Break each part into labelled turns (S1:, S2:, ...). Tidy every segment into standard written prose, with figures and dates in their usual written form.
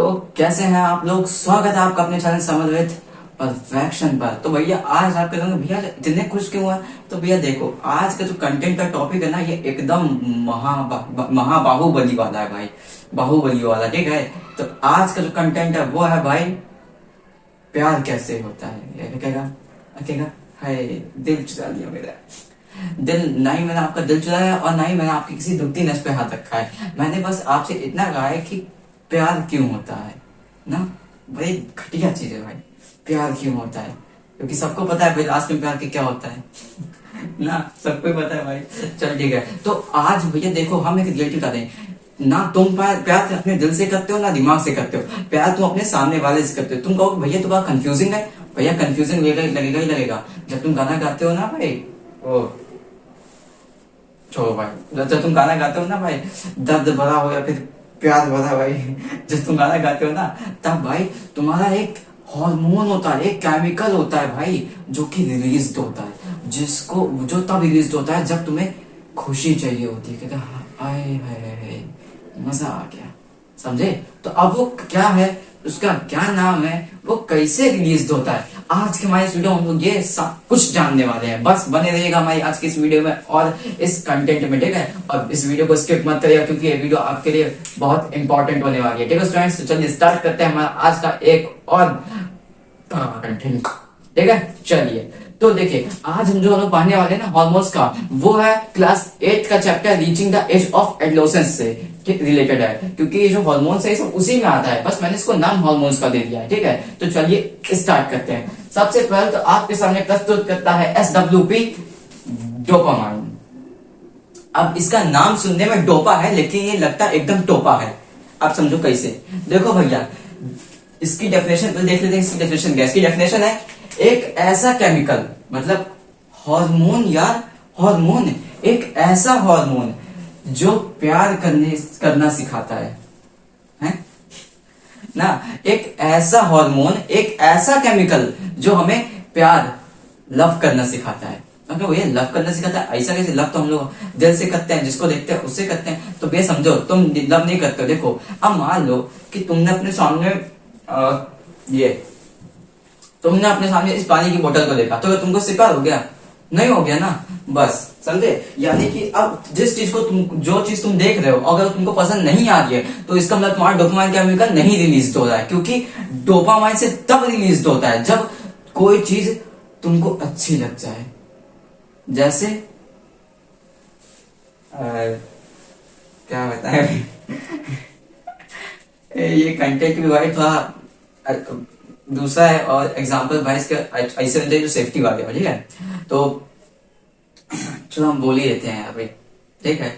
S1: तो कैसे हैं आप लोग। स्वागत है आपका अपने चैनल समझ विद परफेक्शन पर। तो भैया आज आपके लोग भैया इतने खुश क्यों हुआ। तो भैया देखो आज का जो कंटेंट का टॉपिक है ना, ये एकदम महाबाहुबली वाला है भाई, बाहुबली वाला। ठीक है, तो आज का जो कंटेंट है वो है भाई, प्यार कैसे होता है। ये कहेगा कहेगा हाय दिल चुरा लिया मेरा दिल। ना ही मैंने आपका दिल चुराया और ना ही मैंने आपकी किसी दुखती नस पे हाथ रखा है। मैंने बस आपसे इतना कहा है कि प्यार क्यों होता है ना। बड़ी घटिया चीज है भाई, प्यार क्यों होता है, क्योंकि सबको पता है भाई लास्ट में प्यार के क्या होता है ना, सबको ही पता है भाई। चल ठीक है, तो आज भैया देखो हम एक रियलिटी बता दें ना। तुम प्यार अपने दिल से करते हो ना दिमाग से करते हो। प्यार तुम अपने सामने वाले से करते हो। तुम कहो भैया तुम्हारा कंफ्यूजिंग है, भैया कंफ्यूजिंग लगेगा ही लगेगा। जब तुम गाना गाते हो ना भाई, ओ छोड़ो भाई, जब तुम गाना गाते हो ना भाई, दर्द भरा हो या फिर प्यार भरा भाई, जब तुम गाना गाते हो ना तब भाई तुम्हारा एक हार्मोन होता है, एक केमिकल होता है भाई, जो कि रिलीज होता है, जिसको जो तब रिलीज होता है जब तुम्हें खुशी चाहिए होती है। कहते आए हाय मजा आ गया, समझे। तो अब वो क्या है, उसका क्या नाम है, वो कैसे रिलीज होता है, आज के हमारे इस वीडियो में हम लोग ये सब कुछ जानने वाले हैं। बस बने रहिएगा हमारी आज की इस वीडियो में और इस कंटेंट में, ठीक है। और इस वीडियो को स्किप मत करिएगा क्योंकि ये वीडियो आपके लिए बहुत इंपॉर्टेंट होने वाली है। ठीक है स्टूडेंट्स, तो चलिए स्टार्ट करते हैं हमारा आज का एक और कंटेंट। ठीक है चलिए, तो देखिए आज हम जो लोग पढ़ने वाले हैं ना हॉर्मोन्स का, वो है क्लास 8 का chapter reaching the age of adolescence से रिलेटेड है, क्योंकि ये जो हॉर्मोन्स है सब उसी में आता है, बस मैंने इसको नाम हॉर्मोन्स का दे दिया है। ठीक है, तो चलिए स्टार्ट करते हैं। सबसे पहले तो आपके सामने प्रस्तुत करता है SWP डोपामाइन। अब इसका नाम सुनने में डोपा है लेकिन ये लगता एकदम टोपा है। अब समझो कैसे, देखो भैया इसकी डेफिनेशन देख लेते हैं। इसकी डेफिनेशन क्या है? इसकी डेफिनेशन है एक ऐसा केमिकल, मतलब हार्मोन यार, हार्मोन एक ऐसा हार्मोन जो प्यार करना सिखाता है ना। एक ऐसा हार्मोन, एक ऐसा केमिकल जो हमें प्यार लव करना सिखाता है। मतलब ये लव करना सिखाता है, ऐसा कैसे? लव तो हम लोग दिल से करते हैं, जिसको देखते हैं उससे करते हैं। तो ये समझो तुम लव नहीं करते हो। देखो अब मान लो कि तुमने अपने सामने तुमने अपने सामने इस पानी की बोतल को देखा, तो तुमको इससे प्यार हो गया? नहीं हो गया ना, बस समझे। यानी कि अब जिस चीज को जो चीज तुम देख रहे हो अगर तुमको पसंद नहीं आ रही है तो इसका मतलब तुम्हारा डोपामाइन केमिकल नहीं रिलीज हो रहा है, क्योंकि डोपामाइन से तब रिलीज होता है जब कोई चीज तुमको अच्छी लग जाए। जैसे क्या बताएं ये कंटेंट भी भाई थोड़ा दूसरा है और एग्जाम्पल भाई इसके ऐसे होते हैं जो सेफ्टी वाले हो। ठीक है, तो चलो हम बोल ही देते हैं अभी। ठीक है,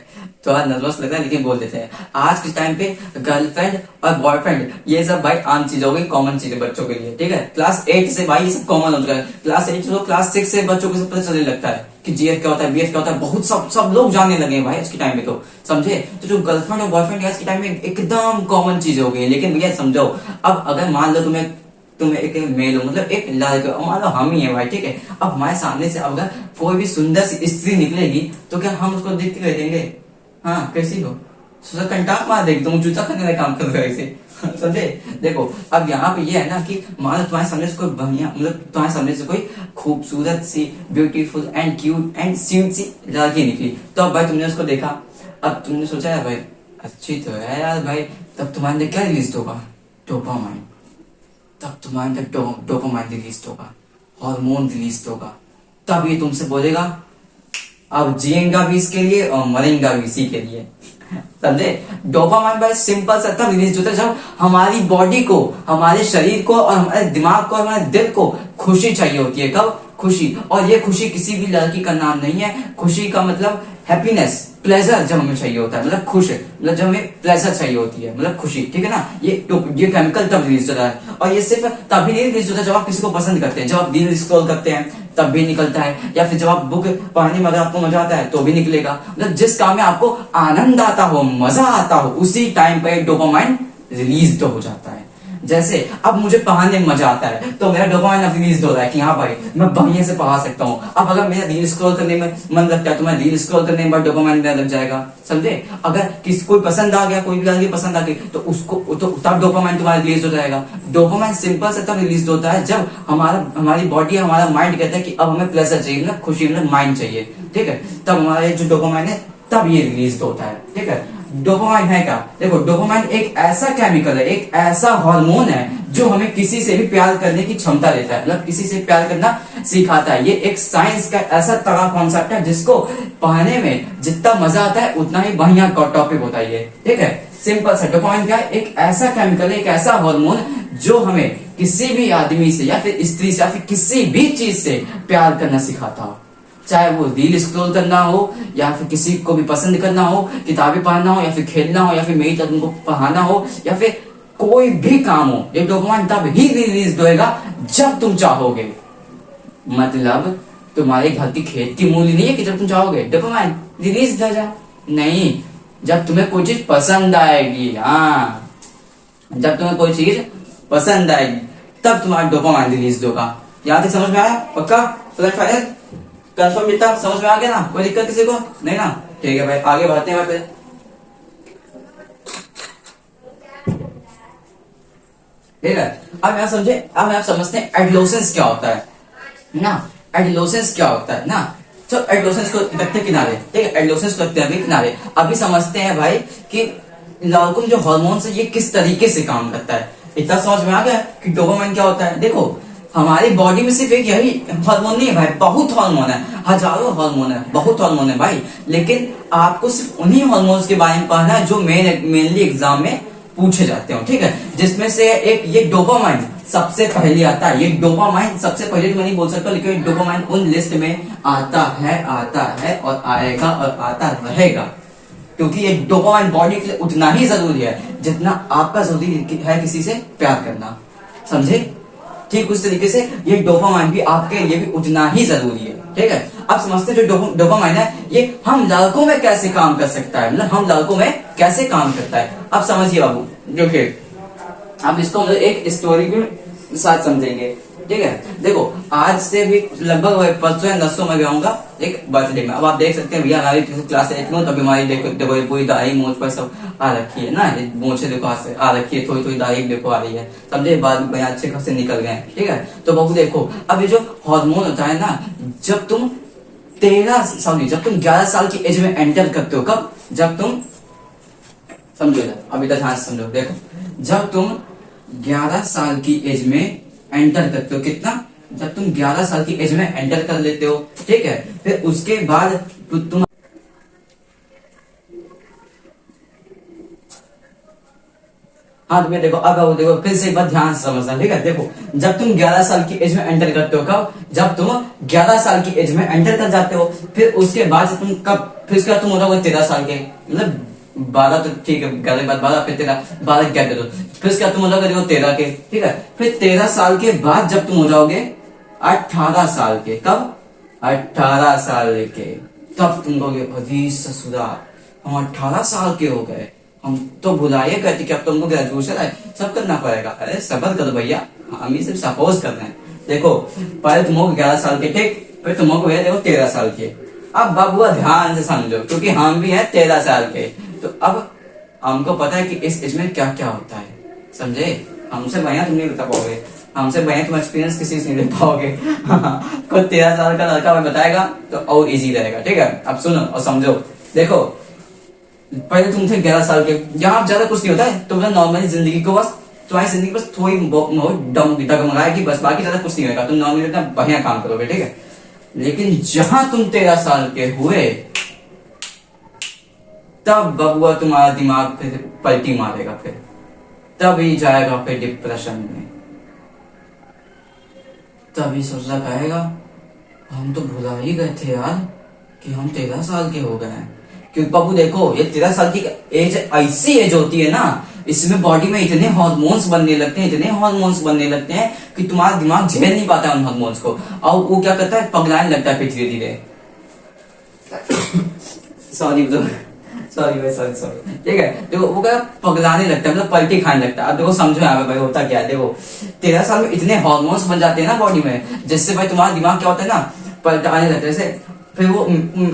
S1: थोड़ा नर्वस लग रहा है लेकिन बोल देते हैं। आज के टाइम पे गर्लफ्रेंड और बॉयफ्रेंड ये सब भाई आम चीज हो गई, कॉमन चीज है बच्चों के लिए। ठीक है, क्लास 8 से भाई ये सब कॉमन हो चुका है। क्लास 8 से क्लास 6 से बच्चों को सब पता चलने लगता है कि GF क्या होता है, BF क्या होता है, बहुत सब लोग जानने लगे हैं भाई आज के टाइम में, तो समझे। तो जो गर्लफ्रेंड और बॉयफ्रेंड आज के टाइम में एकदम कॉमन चीज हो गई है। लेकिन भैया समझो, अब अगर मान लो तुम्हें एक मेल हो, मतलब एक लड़का, मान लो हम ही है भाई। ठीक है, अब हमारे सामने से अगर कोई भी सुंदर सी स्त्री निकलेगी तो क्या हम उसको देख के कह देंगे हाँ कैसी हो, कंटाक मार देगी, तुम जूता खाने का काम कर रहे हो ऐसे समझे। देखो अब यहाँ पे ये है ना कि मान लो तुम्हारे सामने से कोई बढ़िया, मतलब तुम्हारे सामने से कोई खूबसूरत सी beautiful and cute and sweet सी लड़की निकली, तो अब भाई तुमने उसको देखा, अब तुमने सोचा है भाई अच्छी तो है यार भाई, तब तुम्हारे अंदर क्या रिलीज होगा? डोपामाइन। तब तुम्हारे अंदर डोपामाइन रिलीज होगा, हार्मोन रिलीज होगा, तब ये तुमसे बोलेगा अब जिएगा भी इसके लिए और मरेगा भी इसी के लिए, समझे। डोपामाइन भाई सिंपल सा तब रिलीज होता है जब हमारी बॉडी को, हमारे शरीर को और हमारे दिमाग को और हमारे दिल को खुशी चाहिए होती है। कब? खुशी। और ये खुशी किसी भी लड़की का नाम नहीं है। खुशी का मतलब हैप्पीनेस, प्लेजर जब हमें चाहिए होता है, मतलब खुश है, मतलब जब हमें प्लेजर चाहिए होती है, मतलब खुशी। ठीक है ना, ये केमिकल तब रिलीज होता है। और ये सिर्फ तभी नहीं रिलीज होता जब आप किसी को पसंद करते हैं, जब आप रील स्क्रॉल करते हैं तब भी निकलता है, या फिर जब आप बुक पढ़ने में अगर आपको मजा आता है तो भी निकलेगा। मतलब जिस काम में आपको आनंद आता हो, मजा आता हो, उसी टाइम पर डोपामाइन रिलीज तो हो जाता है। जैसे अब मुझे पढ़ाने में मजा आता है तो मेरा डोपामाइन रिलीज हो रहा है कि हाँ भाई मैं बढ़िया से पढ़ा सकता हूँ। अब अगर मेरा रील स्क्रॉल करने में मन लगता है तो मैं रील स्क्रॉल करने में डोपामाइन मेरा लग जाएगा, समझे। अगर किसी कोई पसंद आ गया, कोई भी लड़की पसंद आ गई तो उसको तो तब डोपामाइन तुम्हारा रिलीज हो जाएगा। डोपामाइन सिंपल से तब रिलीज होता है जब हमारी बॉडी, हमारा माइंड कहता है कि अब हमें प्लेजर चाहिए, मतलब खुशी, मतलब माइंड चाहिए, ठीक है। तब हमारे जो डोपामाइन है तब ये रिलीज होता है, ठीक है। डोपामाइन है क्या? देखो, डोपामाइन एक ऐसा केमिकल है, एक ऐसा हार्मोन है जो हमें किसी से भी प्यार करने की क्षमता देता है, मतलब किसी से प्यार करना सिखाता है। ये एक साइंस का ऐसा तगड़ा कॉन्सेप्ट है जिसको पढ़ने में जितना मजा आता है उतना ही बढ़िया टॉपिक होता है ये, ठीक है। सिंपल सा, डोपामाइन क्या है? एक ऐसा केमिकल है, एक ऐसा हार्मोन जो हमें किसी भी आदमी से या फिर स्त्री से या फिर किसी भी चीज से प्यार करना सिखाता हो, चाहे वो रील स्क्रॉल करना हो या फिर किसी को भी पसंद करना हो, किताबें पढ़ना हो या फिर खेलना हो या फिर मेरी तरह तुमको पढ़ाना हो या फिर कोई भी काम हो। ये डोपामाइन तब ही रिलीज होएगा जब तुम चाहोगे, मतलब तुम्हारे घर की खेत की मूली नहीं है कि जब तुम चाहोगे डोपामाइन रिलीज हो जा, नहीं, जब तुम्हें कोई चीज पसंद आएगी। हाँ, जब तुम्हें कोई चीज पसंद आएगी तब तुम्हारा डोपामाइन रिलीज होगा। यहाँ तक समझ में आया? पक्का? Final confirm? जितना समझ में आ गया ना? कोई दिक्कत किसी को नहीं ना? ठीक है भाई, आगे बढ़ते हैं फिर। ठीक है, अब आप समझे, अब आप समझते हैं एडोलेसेंस क्या होता है ना। एडोलेसेंस क्या होता है ना, तो एडोलेसेंस को रखते किनारे, ठीक है, एडोलेसेंस को रखते हैं अभी किनारे। अभी समझते हैं भाई कि लड़कों में जो हार्मोन्स है ये किस तरीके से काम करता है। इतना समझ में आ गया कि डोपामाइन क्या होता है। देखो, हमारी बॉडी में सिर्फ एक यही हार्मोन नहीं है भाई, बहुत हार्मोन है, हजारों हार्मोन है, बहुत हार्मोन है भाई। लेकिन आपको सिर्फ उन्हीं हार्मोन्स के बारे में पढ़ना है जो मेनली एग्जाम में पूछे जाते हो, ठीक है। जिसमें से एक ये डोपामाइन सबसे पहले आता है। ये डोपामाइन सबसे पहले तो मैं नहीं बोल सकता, लेकिन डोपामाइन उन लिस्ट में आता है और आएगा और आता रहेगा, क्योंकि ये डोपामाइन बॉडी के लिए उतना ही जरूरी है जितना आपका जरूरी है किसी से प्यार करना, समझे। ठीक उस तरीके से ये डोपामाइन भी आपके लिए भी उतना ही जरूरी है, ठीक है। अब समझते जो डोपामाइन है ये हम लड़कों में कैसे काम कर सकता है, मतलब हम लड़कों में कैसे काम करता है। अब समझिए बाबू, देखिए आप इसको मतलब एक स्टोरी के साथ समझेंगे, ठीक है। देखो, आज से भी लगभग परसों या नसों में गया एक बर्थडे में। अब आप देख सकते हैं भैया हमारी क्लास 8 में, तभी हमारी देखो पूरी दाढ़ी मूंछ पर सब आ रखी है ना, मूंछे देखो हाथ से आ रखी है, थोड़ी थोड़ी दाढ़ी देखो आ रही है, समझे, बाद में अच्छे खासे निकल गए, ठीक है। तो बाबू देखो, अब ये जो हार्मोन होता है ना, जब तुम 11 साल की एज में एंटर करते हो, कब? जब तुम समझो, अभी तक ध्यान से समझो, देखो, जब तुम 11 साल की एज में एंटर करते हो, कितना? जब तुम 11 साल की एज में एंटर कर लेते हो, ठीक है, फिर उसके बाद तुम हाँ, तुम्हें देखो, अब देखो फिर से एक बार ध्यान से समझना, ठीक है। देखो, जब तुम 11 साल की एज में एंटर करते हो, कब? जब तुम 11 साल की एज में एंटर कर जाते हो, फिर उसके बाद से तुम कब, फिर उसके बाद तुम हो जाओगे 13 साल के, मतलब 12 तो ठीक है, 11 के बाद 12, फिर 13, 12 क्या करो, फिर उसके बाद तुम हो जाओगे देखो 13 के, ठीक है। फिर 13 साल के बाद जब तुम हो जाओगे 18 साल के, कब? 18 साल के, तब तुम कहोगे अजी ससुरा हम 18 साल के हो गए, हम तो भुलाइए कहते कि अब तुमको ग्रेजुएशन है, सब करना पड़ेगा। अरे सबर करो भैया, हम ही सिर्फ सपोज कर रहे हैं। देखो, पहले तुम हो 11 साल के, ठीक, फिर तुम हो देखो 13 साल के। अब बाबुआ ध्यान से समझो, क्योंकि हम भी हैं 13 साल के, तो अब हमको पता है कि इस एज में क्या क्या होता है, समझे। हमसे बढ़िया तुम नहीं बता पाओगे, हमसे बढ़िया तुम एक्सपीरियंस किसी से नहीं ले पाओगे। कोई 13 साल का लड़का बताएगा तो और इजी रहेगा, ठीक है। अब सुनो और समझो, देखो, पहले तुम थे 11 साल के, यहाँ ज्यादा कुछ नहीं होता है, तुम नॉर्मली जिंदगी को बस, तुम्हारी जिंदगी बस थोड़ी डगमगाएगी, बस बाकी ज्यादा कुछ नहीं होगा, तुम नॉर्मली इतना बढ़िया काम करोगे, ठीक है। लेकिन जहां तुम 13 साल के हुए, तब बबुआ तुम्हारा दिमाग फिर पलटी मारेगा, फिर तभी जाएगा फिर डिप्रेशन में, तभी सोचना कहेगा हम तो भुला ही गए थे यार कि हम 13 साल के हो गए हैं। क्योंकि बाबू देखो, ये 13 साल की एज ऐसी एज होती है ना, इसमें बॉडी में इतने हार्मोन्स बनने लगते हैं, इतने हार्मोन्स बनने लगते हैं कि तुम्हारा दिमाग झेल नहीं पाता है उन हार्मोन्स को, और वो क्या करता है, पगलाने लगता है फिर धीरे धीरे। सॉरी सॉरी भाई, सॉरी सॉरी, ठीक है। देखो वो क्या पगलाने लगता है, मतलब पलटी खाने लगता है। अब देखो समझो यहाँ पे भाई होता क्या है, देखो 13 साल में इतने हार्मोन्स बन जाते हैं ना बॉडी में, जिससे भाई तुम्हारा दिमाग क्या होता है ना, पलटाने लगता है। जैसे फिर वो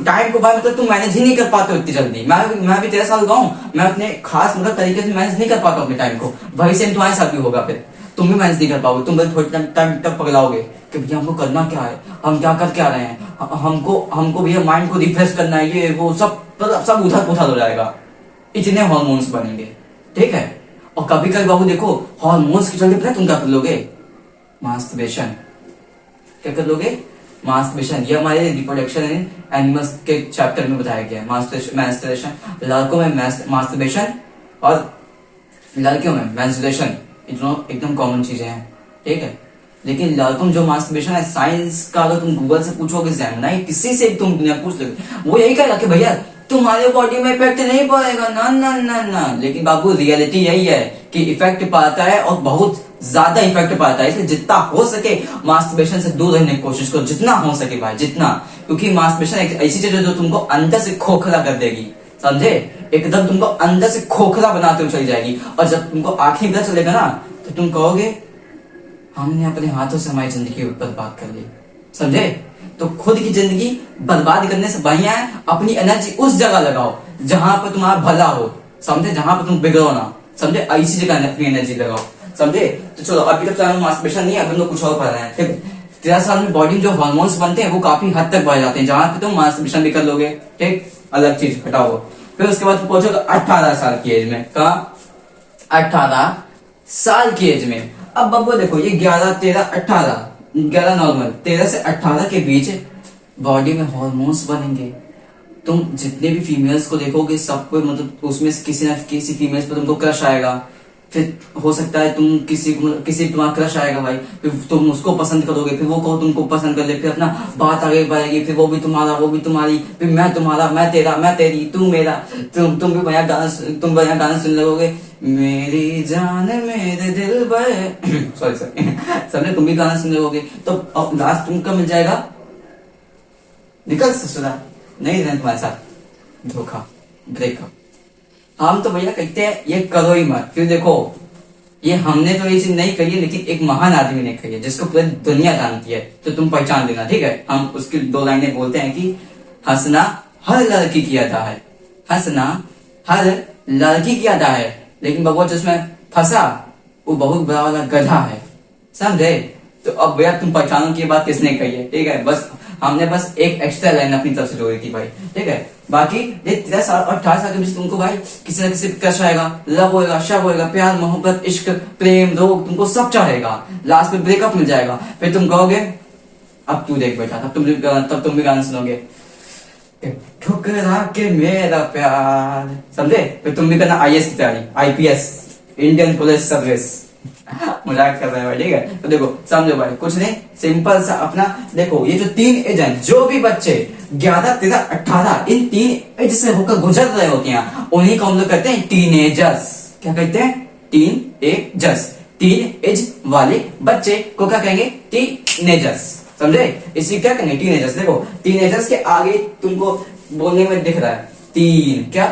S1: टाइम को भाई मतलब तुम मैनेज ही नहीं कर पाते हो इतनी जल्दी। मैं भी 13 साल का हूँ, मैं अपने खास मतलब तरीके से मैनेज नहीं कर पाता अपने टाइम को। वही सेम तुम्हारे साथ भी होगा, फिर तुम भी मैनेज नहीं कर पाओगे। तुम बस थोड़ी टाइम तक पगलाओगे कि भैया हमको करना क्या है, हम क्या कर क्या रहे हैं, हमको भैया माइंड को रिफ्रेश करना है, ये वो सब मतलब सब उधर पुथल हो जाएगा, इतने हार्मोन्स बनेंगे, ठीक है। और कभी कभी बाबू देखो हार्मोन्स के चलते पता है तुम क्या कर लोगे, मास्टरबेशन। क्या कर लोगे, मास्टरबेशन। ये हमारे रिप्रोडक्शन एनिमल्स के चैप्टर में बताया गया है। मास्टरबेशन, लड़कों में मास्टरबेशन और लड़कियों में मेंस्ट्रुएशन, दोनों एकदम कॉमन चीजें हैं, ठीक है। लेकिन लड़कों में जो मास्टरबेशन है, साइंस का अगर तुम गूगल से पूछोगे, नहीं किसी से तुम पूछ लोगे, वो यही कहेगा कि भैया तुम्हारे बॉडी में इफेक्ट नहीं पड़ेगा, ना ना ना ना। लेकिन बाबू रियलिटी यही है कि इफेक्ट पड़ता है और बहुत ज्यादा इफेक्ट पड़ता है। इसलिए जितना हो सके मास्टरबेशन से दूर रहने की कोशिश करो, जितना हो सके भाई, जितना। क्योंकि मास्टरबेशन एक ऐसी चीज है जो तुमको अंदर से खोखला कर देगी, समझे, एकदम तुमको अंदर से खोखला बनाते हुए चली जाएगी। और जब तुमको आखिरी पता चलेगा ना, तो तुम कहोगे हमने अपने हाथों से हमारी जिंदगी बर्बाद कर ली, समझे। तो खुद की जिंदगी बर्बाद करने से बढ़िया है अपनी एनर्जी उस जगह लगाओ जहां पर तुम्हारा भला हो, समझे, जहां पर तुम बिगड़ो ना, समझे, ऐसी जगह अपनी एनर्जी लगाओ, समझे। तो चलो अभी तक तो मास्टरबेशन नहीं है, अभी लोग कुछ और पढ़ रहे हैं, ठीक। 13 साल में बॉडी में जो हार्मोन्स बनते हैं वो काफी हद तक बढ़ जाते हैं, जहां पे तुम मास्टरबेशन भी कर लोगे, ठीक, अलग चीज, हटाओ। फिर उसके बाद पहुंचोगे 18 साल की एज में, कहा 18 साल की एज में। अब बब्बो देखो ये 11, 13, 18, 11 नॉर्मल, 13 से 18 के बीच बॉडी में हार्मोन्स बनेंगे। तुम जितने भी फीमेल्स को देखोगे सबको मतलब उसमें से किसी न किसी फीमेल्स पर तुमको क्रश आएगा। फिर हो सकता है तुम किसी तुम्हारा क्रश आएगा भाई, फिर तुम उसको पसंद करोगे, फिर वो कहो तुमको पसंद कर ले, फिर अपना बात आगे बढ़ेगी, फिर वो भी तुम्हारा वो भी तुम्हारी, फिर मैं तुम्हारा मैं तेरा मैं तेरी तू मेरा, तुम भी बढ़िया गाना सुन लगोगे, मेरी जान मेरे दिल पर सॉरी सबने तुम भी गाना सुन लगोगे। तो अब लास्ट तुमको मिल जाएगा निकल ससुरा, नहीं रहना तुम्हारे साथ, धोखा, ब्रेकअप। हम तो भैया कहते हैं ये करो ही मत, क्यों, देखो ये हमने तो ये चीज नहीं कही है, लेकिन एक महान आदमी ने कही है जिसको पूरी दुनिया जानती है, तो तुम पहचान लेना, ठीक है। हम उसकी 2 लाइनें बोलते हैं कि हंसना हर लड़की की अदा है, हंसना हर लड़की की अदा है, लेकिन बबुआ जिसमें फंसा वो बहुत बड़ा वाला गधा है, समझे। तो अब भैया तुम पहचानो कि ये बात किसने कही है, ठीक है। बस हमने बस एक एक्स्ट्रा लाइन अपनी तरफ से जोड़ी थी भाई, ठीक है। बाकी ये 13 साल और 18 साल के बीच तुमको भाई किसी न किसी क्रश आएगा, लव होएगा, शव होएगा, प्यार मोहब्बत इश्क प्रेम रोग तुमको सब चढ़ेगा, लास्ट में ब्रेकअप मिल जाएगा। फिर तुम कहोगे अब तू देख बेटा, तब तुम भी गाना सुनोगे, ठुकरा के मेरा प्यार, समझे। फिर तुम भी करना IAS की तैयारी, IPS, इंडियन पुलिस सर्विस। मजाक कर रहे हैं भाई, ठीक है। तो देखो समझो भाई, कुछ नहीं, सिंपल सा अपना देखो, ये जो 3 एज है, जो भी बच्चे 11, 13, 18 इन 3 एज से होकर गुजर रहे होते हैं, उन्हीं को हम लोग कहते हैं टीनेजर्स। क्या कहते हैं, टीनेजर्स। 3 एज वाले बच्चे को क्या कहेंगे, टीनेजर्स, समझे। इसी क्या कहेंगे, टीनेजर्स। देखो टीनेजर्स के आगे तुमको बोलने में दिख रहा है 3, क्या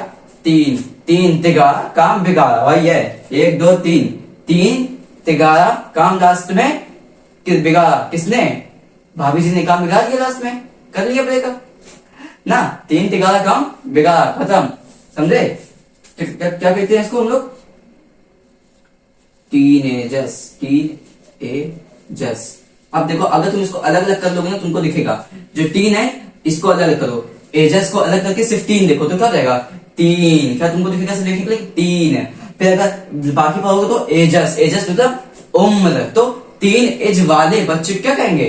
S1: 3 तिगारा काम बिगाड़ा, वही है 1 2 3 तिगारा काम लास्ट में बिगाड़ा, किसने, भाभी जी ने काम बिगाड़ दिया, लास्ट में कर लिया ब्रेकअप ना। 3 तिगारा काम बिगाड़ा, खत्म, समझे। क्या कहते हैं इसको हम लोग, टीनेजर्स, टीनेजर्स। अब देखो अगर तुम इसको अलग अलग कर लोगे ना, तुमको दिखेगा जो 3 है इसको अलग अलग करो, एजर्स को अलग करके सिर्फ 3 देखो तो क्या जाएगा 3, क्या तुमको दिखेगा, लिखने के लिए 3। फिर अगर बाकी पढ़ोगे तो एजस मतलब उम्र, तो 3 एज वाले बच्चे क्या कहेंगे,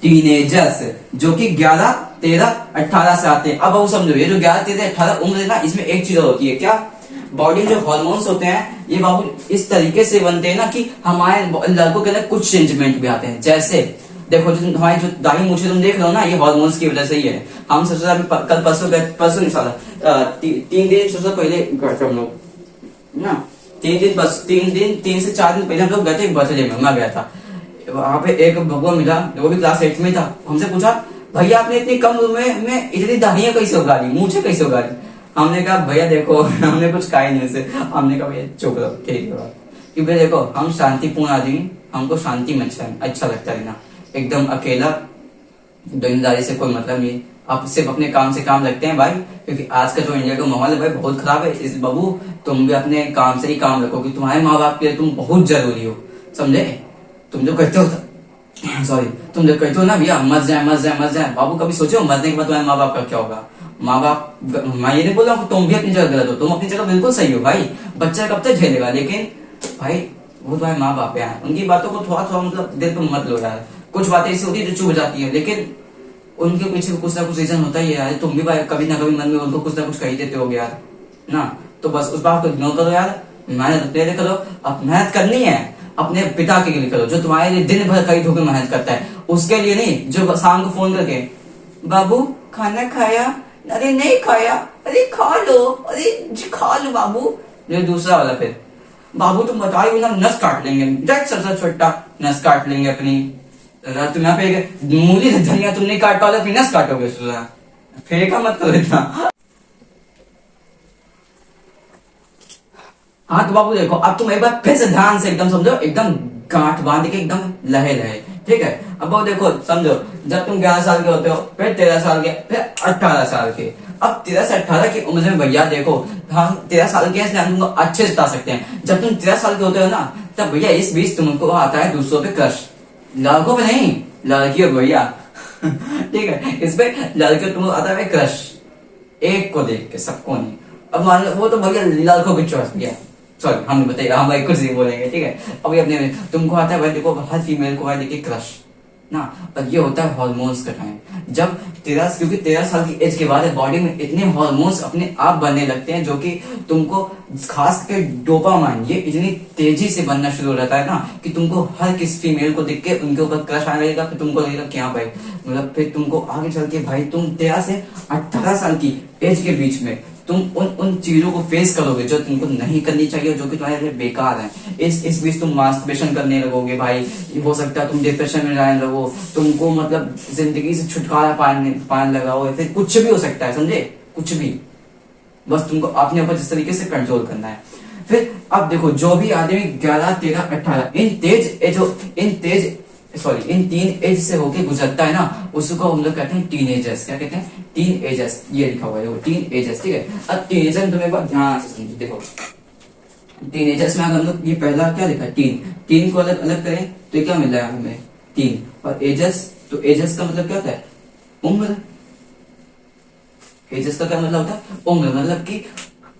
S1: टीनेजर्स, जो कि 11, 13, 18 से आते हैं। अब वो समझो ये जो 11, 13, 18 उम्र है ना, इसमें एक चीज होती है, क्या, बॉडी में जो हार्मोन्स होते हैं ये बाबू इस तरीके से बनते हैं ना कि हमारे लड़कों के अंदर कुछ चेंजमेंट भी आते हैं। जैसे देखो जो हमारी जो दाढ़ी मूछें तुम देख रहे हो ना, ये हार्मोन्स की वजह से ही है। हम सबसे कल परसों नहीं साला 3 दिन सबसे पहले गए थे हम लोग ना, 3 से 4 दिन पहले हम लोग गए थे बर्थडे में, मैं गया था वहां पे। एक भगवा मिला, वो भी क्लास 8 में था, हमसे पूछा भैया आपने इतनी कम उम्र में इतनी दाढ़ियां कैसे उगा दी, मूछें कैसे उगा दी। हमने कहा भैया देखो हमने कुछ कहा ही नहीं उसे, हमने कहा भैया चुप रहो ठीक है। कि भैया देखो हम शांतिपूर्ण आदमी, हमको शांति में अच्छा लगता है ना, एकदम अकेला दुनियादारी से कोई मतलब नहीं, आप सिर्फ अपने काम से काम रखते हैं भाई, क्योंकि आज का जो इंडिया का माहौल है भाई बहुत खराब है। इस बाबू तुम भी अपने काम से ही काम रखो, कि तुम्हारे माँ बाप के लिए तुम बहुत जरूरी हो, समझे। तुम जो कहते हो सॉरी तुम जो कहते हो ना भैया मर जाए मर जाए मर जाए, बाबू कभी सोचो मरने के बाद तुम्हारे माँ बाप का क्या होगा। माँ बाप, मैं ये नहीं बोल रहा हूँ तुम भी अपनी जगह गलत हो, तुम अपनी जगह बिल्कुल सही हो भाई, बच्चा कब तक झेलेगा, लेकिन भाई वो तुम्हारे माँ बाप है, उनकी बातों को थोड़ा थोड़ा मतलब दिल पे मत लो यार। कुछ बातें ऐसी होती है जो चुभ जाती है, लेकिन उनके पीछे कुछ ना कुछ रीजन होता ही है यार। तुम भी भाई कभी ना कभी मन में उनको कुछ ना कुछ कही देते हो यार ना, तो बस उस बात को इग्नोर करो यार, मेहनत अपने लिए करो। अब मेहनत करनी है अपने पिता के लिए करो, जो तुम्हारे लिए दिन भर खरीद होकर मेहनत करता है, उसके लिए नहीं जो शाम को फोन करके बाबू खाना खाया, अरे नहीं खाया, अरे खा लो, अरे जी खा लो बाबू। जो दूसरा वाला फिर बाबू तुम बताओ ना नस काट लेंगे, जट सबसे छोटा नस काट लेंगे अपनी, तुम यहाँ पे मूली धनिया तुम नहीं काट पाओगे, अपनी नस काटोगे, फेंका मत करो इतना। हाँ तो बाबू देखो अब तुम एक बार फिर से ध्यान से एकदम समझो, एकदम गांठ बांध के एकदम लहे लहे, ठीक है। अब बाबू देखो समझो, जब तुम 11 साल के होते हो, फिर 13 साल के, फिर 18 साल के, अब 13 से 18 की उम्र में भैया देखो हम 13 साल के इसलिए हम तुमको अच्छे से बता सकते हैं। जब तुम 13 साल के होते हो ना, तब भैया इस बीच तुमको आता है दूसरों पे क्रश, लड़कों पे नहीं लड़कियों पे भैया ठीक है, इस पे लड़कियों तुमको आता है क्रश, एक को देख के, सबको नहीं। अब मान लो वो तो भैया लड़कों की चॉइस भैया, सॉरी हम बताइए हम भाई कुछ नहीं बोलेंगे, ठीक है। अभी अपने तुमको आता है भाई देखो हर फीमेल को भाई देखिए क्रश ना, और ये होता है हार्मोन्स का टाइम, जब 13 क्योंकि 13 साल की एज के बाद बॉडी में इतने हार्मोन्स अपने आप बनने लगते हैं, जो कि तुमको खास करके डोपामाइन ये इतनी तेजी से बनना शुरू हो जाता है ना, कि तुमको हर किसी फीमेल को देख के उनके ऊपर क्रश आने लगेगा, फिर तुमको लगेगा क्या भाई, मतलब फिर तुमको आगे चल के भाई तुम 13 से 18 साल की एज के बीच में तुम उन चीजों को फेस करोगे जो तुमको नहीं करनी चाहिए, जो कि तुम्हारे लिए बेकार है। इस बीच तुम मास्टरबेशन करने लगोगे भाई, हो सकता है तुम डिप्रेशन में जाने लगो, तुमको मतलब जिंदगी से छुटकारा पाने लगा हो, फिर कुछ भी हो सकता है, समझे, कुछ भी, बस तुमको अपने ऊपर जिस तरीके से कंट्रोल करना है। फिर अब देखो जो भी आदमी 11, 13, 18 इन तीन एज से होके गुजरता है ना, उसको हम लोग कहते हैं टीनेजर्स। क्या कहते हैं, टीन एजर्स, ये लिखा हुआ है वो टीन एजर्स, ठीक है। अब टीनेजर तुम्हें एक बार ध्यान से समझो, देखो टीनेजर्स में अगर हम लोग ये पहला क्या लिखा है टीन को अलग अलग करें तो क्या मिल रहा है हमें टीन, और एजर्स, तो एजर्स का मतलब क्या होता है, उम्र। एजर्स का क्या मतलब होता है, उम्र, मतलब कि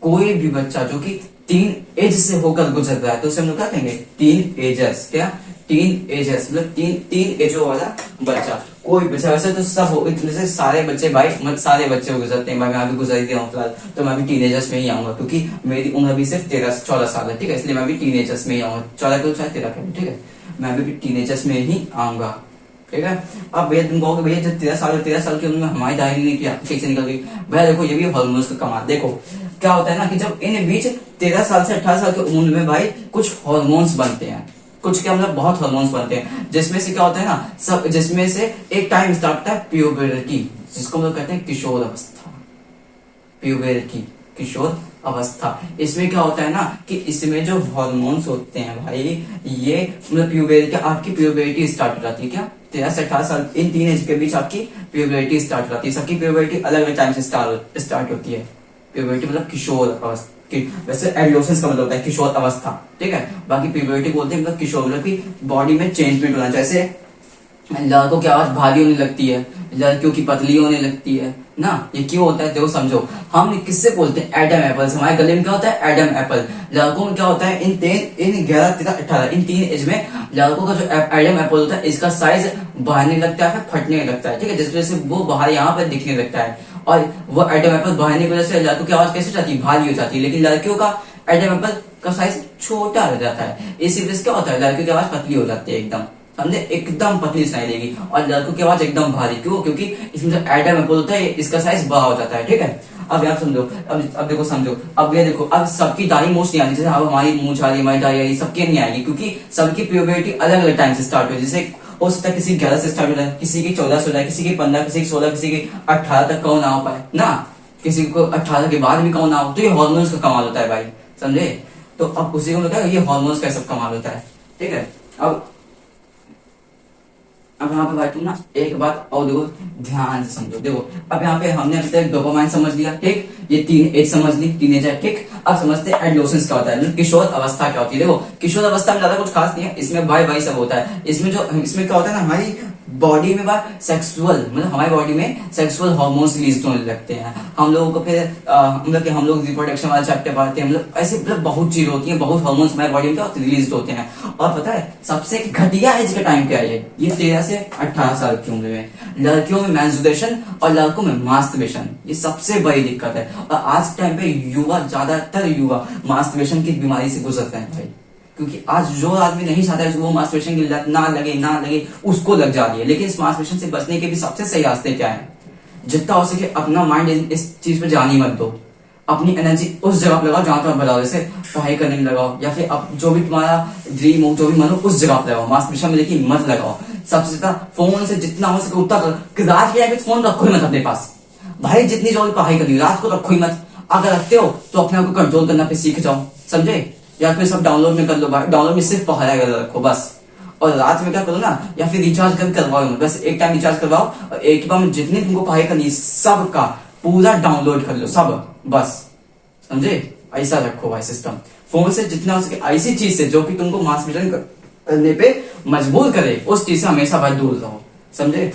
S1: कोई भी बच्चा जो कि 3 एज से होकर गुजर रहा है तो उसे हम लोग क्या कहेंगे, 3 एजर्स। क्या, 3 एजर्स मतलब तीन एजों वाला बच्चा, कोई बच्चा। वैसे तो सब हो, जैसे सारे बच्चे भाई, मतलब सारे बच्चे गुजरते हैं भाई, मैं भी गुजर ही हूँ फिलहाल, तो मैं भी टीनेजर्स में ही आऊंगा, क्योंकि मेरी उम्र भी सिर्फ 13-14 साल है, ठीक है, इसलिए मैं भी टीनेजर्स में ही आऊंगा, 14 को चाहे 13 का, ठीक है, मैं भी टीनेजर्स में ही आऊंगा, ठीक है। अब भैया तुम कहोगे भैया जब 13 साल की उम्र में हमारी दाढ़ी नहीं किया ठीक से निकल गई, भैया देखो ये भी हार्मोन्स का कमाल। देखो क्या होता है ना कि जब इन बीच 13 साल से 18 साल की उम्र में भाई कुछ हार्मोन्स बनते हैं, कुछ क्या मतलब बहुत हार्मोन्स बनते हैं, जिसमें से क्या होता है ना, सब जिसमें से एक टाइम स्टार्ट होता है प्यूबर्टी, जिसको हम लोग कहते हैं किशोर अवस्था, प्यूबर्टी, किशोर अवस्था। इसमें क्या होता है ना कि इसमें जो हार्मोन्स होते हैं भाई, ये मतलब प्यूबर्टी, आपकी प्यूबर्टी स्टार्ट हो जाती है, क्या 13 से 18 साल इन 3 एज के बीच आपकी प्यूबर्टी स्टार्ट हो जाती है। सबकी प्यूबर्टी अलग अलग टाइम से स्टार्ट होती है। प्यूबर्टी मतलब किशोर अवस्था, वैसे एडोलेसेंस का मतलब होता है किशोर अवस्था, ठीक है। बाकी प्यूबर्टी बोलते हैं मतलब किशोर, मतलब की बॉडी में चेंजमेंट होना, जैसे लड़कों की आवाज भारी होने लगती है, लड़कियों की पतली होने लगती है ना, ये क्यों होता है देखो समझो। हम किससे बोलते हैं, एडम एप्पल, हमारे गले में क्या होता है, एडम एप्पल। लड़कों में क्या होता है, इन 11, 13, 18 इन 3 एज में लड़कों का जो एडम एप्पल होता है, इसका साइज बढ़ने लगता है, फटने लगता है, ठीक है, जिस वजह से वो बाहर यहाँ पर दिखने लगता है, और वो एडम एप्पल बढ़ने की वजह से लड़कों की आवाज कैसे जाती है, भारी हो जाती है, लेकिन लड़कियों का एडम एप्पल का साइज छोटा रह जाता है। इसी वजह से क्या होता है, लड़कियों की आवाज पतली हो जाती है, एकदम समझे, एकदम पतली सुनाई देगी, और लड़कों की आवाज एकदम भारी, क्यों, क्योंकि इसमें जो एडम एप्पल होता है इसका साइज बड़ा हो जाता है, ठीक है। अब आप समझो, अब देखो समझो, अब ये देखो, अब सबकी दाढ़ी मोस्ट नहीं आती, जैसे अब हमारी मूंछ आ रही, हमारी दाढ़ी आ रही, सबकी नहीं आएगी, क्योंकि सबकी प्यूबर्टी अलग अलग टाइम से स्टार्ट हो, जैसे हो सकता है किसी 11 से स्टार्ट हो जाए, किसी की 14 से हो जाए, किसी की 15, किसी की 16, किसी की 18 तक कौन ना हो पाए ना, किसी को 18 के बाद भी कमाना हो तो ये हॉर्मोन्स का कमाल होता है भाई, समझे। तो अब उसी को मतलब ये हॉर्मोन्स का सब कमाल होता है, ठीक है। अब यहाँ पे भाई तुम ना एक बात और देखो, ध्यान से समझो। देखो अब यहाँ पे हमने अभी तक डोपामाइन समझ लिया, ठीक, ये तीन एज समझ ली, टीनेजर, ठीक। अब समझते हैं एडोलेसेंस क्या होता है, किशोर अवस्था क्या होती है। देखो किशोर अवस्था में ज्यादा कुछ खास नहीं है, इसमें भाई भाई सब होता है। इसमें क्या होता है ना, हमारी बॉडी में बात सेक्सुअल, मतलब हमारी बॉडी में सेक्सुअल हार्मोन्स रिलीज होने लगते हैं। हम लोगों को फिर मतलब कि हम लोग रिप्रोडक्शन वाले चैप्टर पढ़ते हैं, मतलब ऐसे मतलब बहुत चीज होती है, बहुत हार्मोन्स हमारी बॉडी में रिलीज होते हैं। और पता है सबसे घटिया एज का टाइम क्या है, ये 13 से 18 साल की उम्र में लड़कियों में मेंस्ट्रुएशन और लड़कों में मास्टरबेशन, ये सबसे बड़ी दिक्कत है। और आज के टाइम पे युवा, ज्यादातर युवा मास्टरबेशन की बीमारी से गुजरते हैं भाई, क्योंकि आज जो आदमी नहीं चाहता है वो मास्टरबेशन की लत ना लगे उसको लग जा रही है। लेकिन इस मास्टरबेशन से बचने के भी सबसे सही रास्ते क्या है, जितना हो सके अपना माइंड इस चीज पे जाने मत दो, अपनी एनर्जी उस जगह पे लगाओ जहां तुम्हें बताओ, जैसे पढ़ाई करने में लगाओ, या फिर अब जो भी तुम्हारा ड्रीम हो, जो भी मन हो, उस जगह पे लगाओ। मास्टरबेशन में लेकिन मत लगाओ। सबसे ज्यादा फोन से जितना हो सके उतना करो। रात के टाइम फोन रखो ही मत अपने पास भाई, जितनी जो पढ़ाई करनी रात को रखो ही मत। अगर रखते हो तो अपने आप को कंट्रोल करना पे सीख जाओ, समझे। या फिर सब डाउनलोड में कर लो भाई, डाउनलोड में सिर्फ पढ़ाई कर रखो बस। और रात में क्या करो ना, या फिर रिचार्ज करवाओ, बस एक टाइम रिचार्ज करवाओ और एक ही बार में जितनी तुमको पढ़ाई करनी सब का पूरा डाउनलोड कर लो सब, बस, समझे। ऐसा रखो भाई सिस्टम। फोन से जितना हो सके ऐसी चीज से जो कि तुमको मास्टरबेशन करने पे मजबूर करे, उस चीज से हमेशा भाई दूर रहो, समझे।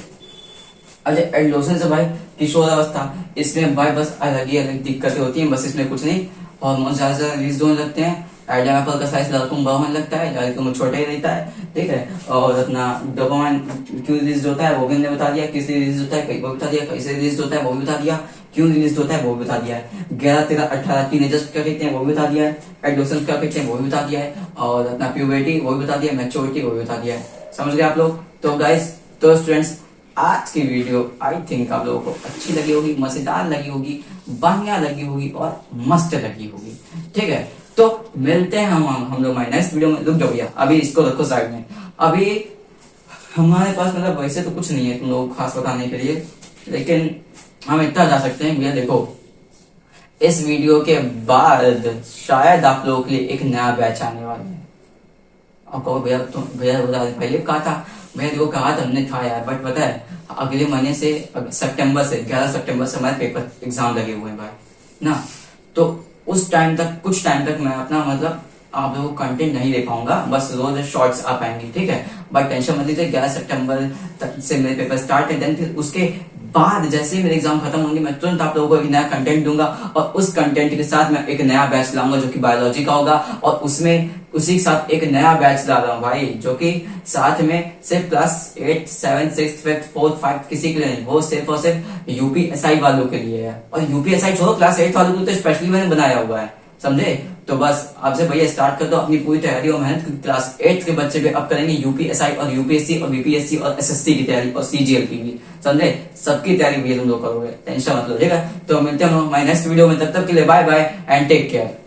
S1: अरे एडोलेसेंस है भाई, किशोर अवस्था, इसमें भाई बस अलग ही अलग दिक्कतें होती हैं, बस इसमें कुछ नहीं। हार्मोन ज्यादा से रिलीज होने लगते हैं। एडम एप्पल का साइज लड़कों में बड़ा होने लगता है, लड़कों में छोटा ही रहता है, ठीक है। और अपना डोपामाइन क्यों रिलीज होता है वो भी हमने बता दिया, किस रिलीज होता है वो भी बता दिया, कैसे रिलीज होता है वो भी बता दिया, क्यों रिलीज होता है वो भी बता दिया है। 11, 13, 18 टीनेजर्स क्या कहते हैं वो भी बता दिया है, एडोलेसेंस क्या कहते हैं वो भी बता दिया है, और अपना प्यूबर्टी वो भी बता दिया, मैच्योरिटी वो भी बता दिया है, समझ गए आप लोग। तो गाइस, तो स्टूडेंट्स, आज की वीडियो आई थिंक आप लोगों को अच्छी लगी होगी, मजेदार लगी होगी, बढ़िया लगी होगी और मस्त लगी होगी, ठीक है। तो मिलते हैं हम लोग हमारे नेक्स्ट वीडियो में। रुक जाओ भैया, अभी इसको रखो साइड में। अभी हमारे पास मतलब वैसे तो कुछ नहीं है तुम लोगों को खास बताने के लिए, लेकिन हम इतना जा सकते हैं भैया, देखो इस वीडियो के बाद शायद आप लोगों के लिए एक नया बैच आने वाला है। और कहो भैया तुम भैया पहले कहा था, भैया देखो कहा था हमने था यार, बट पता है अगले महीने से सितंबर से 11 सितंबर से हमारे पेपर एग्जाम लगे हुए हैं भाई ना। तो उस टाइम तक, कुछ टाइम तक मैं अपना मतलब आप लोगों को कंटेंट नहीं दे पाऊंगा, बस रोज शॉर्ट्स आ पाएंगे, ठीक है। बट टेंशन मत लीजिए, 11 सितंबर तक से मेरे पेपर स्टार्ट है। देन फिर उसके बाद जैसे ही मेरे एग्जाम खत्म होंगे मैं तुरंत आप लोगों को एक नया कंटेंट दूंगा, और उस कंटेंट के साथ मैं एक नया बैच लाऊंगा जो कि बायोलॉजी का होगा, और उसमें उसी के साथ एक नया बैच ला रहा हूँ भाई, जो कि साथ में सिर्फ क्लास 8, 7, 6, 5, 4, 5 किसी के लिए नहीं, वो सिर्फ और सिर्फ यूपीएसआई वालों के लिए है। और यूपीएसआई छोड़ो, क्लास 8 वालों को तो स्पेशली मैंने बनाया हुआ है, समझे। तो बस आपसे भैया स्टार्ट कर दो अपनी पूरी तैयारी और मेहनत, क्योंकि क्लास 8 के बच्चे भी अब करेंगे यूपीएसआई और यूपीएससी और बीपीएससी और एसएससी की तैयारी और सीजीएल की भी, समझे। सबकी तैयारी भैया तुम लोग करोगे, टेंशन मत लो, ठीक है। तो मिलते हैं हमारे नेक्स्ट वीडियो में, तब तक के लिए bye bye and take care.